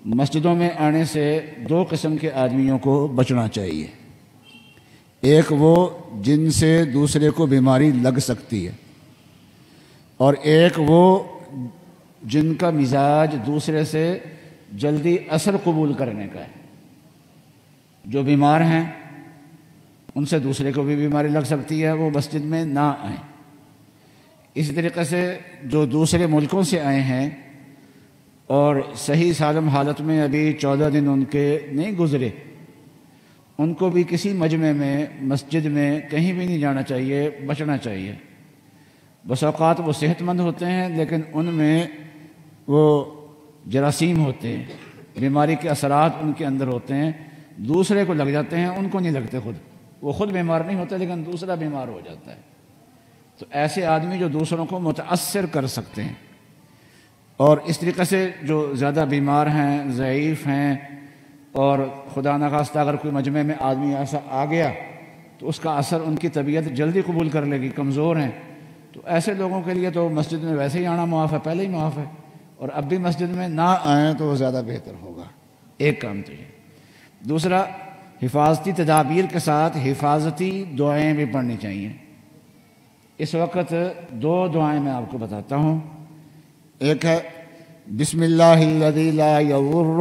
مسجدوں میں آنے سے دو قسم کے آدمیوں کو بچنا چاہیے۔ ایک وہ جن سے دوسرے کو بیماری لگ سکتی ہے، اور ایک وہ جن کا مزاج دوسرے سے جلدی اثر قبول کرنے کا ہے۔ جو بیمار ہیں ان سے دوسرے کو بھی بیماری لگ سکتی ہے، وہ مسجد میں نہ آئیں۔ اسی طریقے سے جو دوسرے ملکوں سے آئے ہیں اور صحیح سالم حالت میں ابھی 14 دن ان کے نہیں گزرے، ان کو بھی کسی مجمع میں، مسجد میں کہیں بھی نہیں جانا چاہیے، بچنا چاہیے۔ بس اوقات وہ صحت مند ہوتے ہیں لیکن ان میں وہ جراثیم ہوتے ہیں، بیماری کے اثرات ان کے اندر ہوتے ہیں، دوسرے کو لگ جاتے ہیں، ان کو نہیں لگتے، وہ خود بیمار نہیں ہوتے لیکن دوسرا بیمار ہو جاتا ہے۔ تو ایسے آدمی جو دوسروں کو متاثر کر سکتے ہیں، اور اس طریقے سے جو زیادہ بیمار ہیں، ضعیف ہیں، اور خدا نخواستہ اگر کوئی مجمع میں آدمی ایسا آ گیا تو اس کا اثر ان کی طبیعت جلدی قبول کر لے گی، کمزور ہیں، تو ایسے لوگوں کے لیے تو مسجد میں ویسے ہی آنا معاف ہے، پہلے ہی معاف ہے، اور اب بھی مسجد میں نہ آئیں تو وہ زیادہ بہتر ہوگا۔ ایک کام تو یہ۔ دوسرا، حفاظتی تدابیر کے ساتھ حفاظتی دعائیں بھی پڑھنی چاہیے۔ اس وقت دو دعائیں میں آپ کو بتاتا ہوں۔ ایک ہے بسم اللہ الذی لا یضر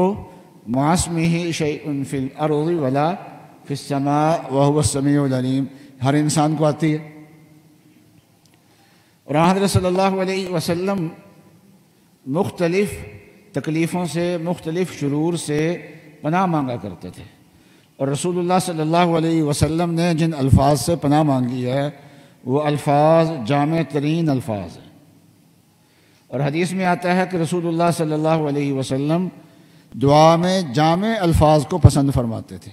مع اسمہ شیء فی الارض ولا فی السماء وہو السمیع العلیم، ہر انسان کو آتی ہے، اور حضرت صلی اللہ علیہ وسلم مختلف تکلیفوں سے، مختلف شرور سے پناہ مانگا کرتے تھے، اور رسول اللہ صلی اللہ علیہ وسلم نے جن الفاظ سے پناہ مانگی ہے وہ الفاظ جامع ترین الفاظ ہیں۔ اور حدیث میں آتا ہے کہ رسول اللہ صلی اللہ علیہ وسلم دعا میں جامع الفاظ کو پسند فرماتے تھے،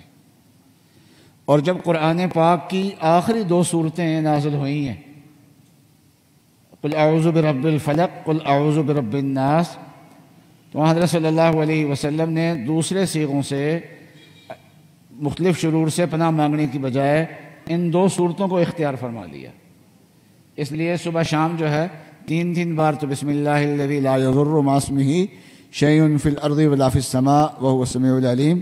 اور جب قرآن پاک کی آخری دو صورتیں نازل ہوئی ہیں، قل اعوذ برب الفلق قل اعوذ برب الناس، تو حضرت صلی اللہ علیہ وسلم نے دوسرے صیغوں سے مختلف شرور سے پناہ مانگنے کی بجائے ان دو صورتوں کو اختیار فرما لیا۔ اس لیے صبح شام جو ہے 3 بار تو بسم اللہ الذی لا یضر مع اسمہ شیء فی الارض ولا فی السماء وہو السمیع العلیم،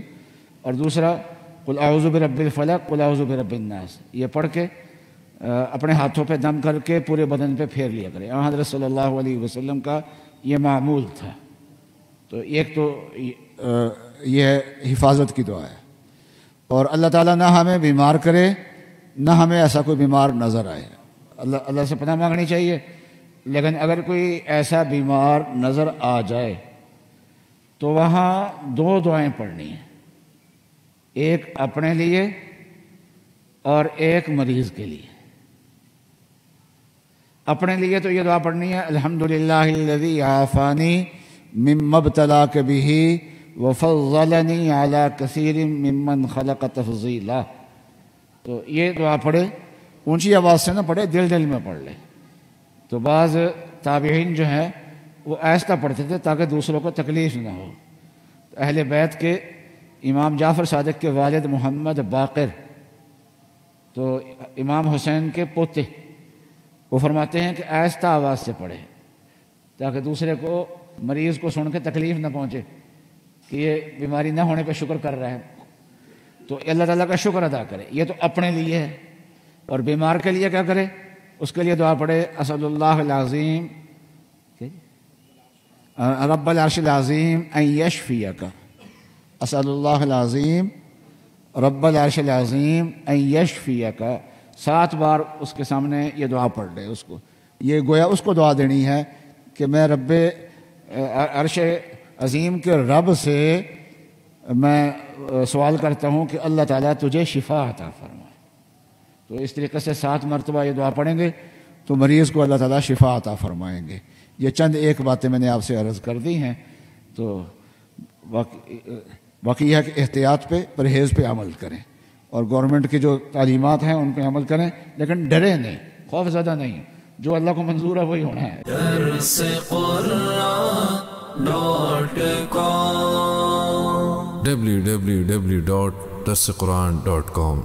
اور دوسرا قل اعوذ برب الفلق قل اعوذ برب الناس، یہ پڑھ کے اپنے ہاتھوں پہ دم کر کے پورے بدن پہ پھیر لیا کرے۔ حضرت صلی اللہ علیہ وسلم کا یہ معمول تھا۔ تو ایک تو یہ حفاظت کی دعا ہے، اور اللہ تعالیٰ نہ ہمیں بیمار کرے، نہ ہمیں ایسا کوئی بیمار نظر آئے۔ اللہ سے پناہ مانگنی چاہیے، لیکن اگر کوئی ایسا بیمار نظر آ جائے تو وہاں دو دعائیں پڑھنی ہیں، ایک اپنے لیے اور ایک مریض کے لیے۔ اپنے لیے تو یہ دعا پڑھنی ہے الحمدللہ الذی عافانی مما ابتلاک بہ وفضلنی علی کثیر ممن خلق تفضیلا۔ تو یہ دعا پڑھے، اونچی آواز سے نہ پڑھے، دل میں پڑھ لے۔ تو بعض تابعین جو ہیں وہ آہستہ پڑھتے تھے تاکہ دوسروں کو تکلیف نہ ہو۔ اہل بیت کے امام جعفر صادق کے والد محمد باقر، تو امام حسین کے پوتے، وہ فرماتے ہیں کہ آہستہ آواز سے پڑھے تاکہ دوسرے کو، مریض کو سن کے تکلیف نہ پہنچے کہ یہ بیماری نہ ہونے پہ شکر کر رہا ہے، تو اللہ تعالیٰ کا شکر ادا کرے۔ یہ تو اپنے لیے ہے، اور بیمار کے لیے کیا کرے؟ اس کے لیے دعا پڑھے اسأل اللہ العظیم رب العرش العظیم ان یشفیک، اسأل اللہ العظیم رب العرش العظیم ان یشفیک، 7 بار اس کے سامنے یہ دعا پڑھ لے۔ اس کو یہ گویا اس کو دعا دینی ہے کہ میں رب عرش عظیم کے رب سے میں سوال کرتا ہوں کہ اللہ تعالیٰ تجھے شفا عطا فرمائے۔ تو اس طریقے سے 7 مرتبہ یہ دعا پڑھیں گے تو مریض کو اللہ تعالیٰ شفا عطا فرمائیں گے۔ یہ چند ایک باتیں میں نے آپ سے عرض کر دی ہیں، تو باقی ہے کہ احتیاط پہ، پرہیز پہ عمل کریں، اور گورنمنٹ کی جو تعلیمات ہیں ان پہ عمل کریں، لیکن ڈرے نہیں، خوف زدہ نہیں، جو اللہ کو منظور ہے وہی ہونا ہے۔ www.darsequran.com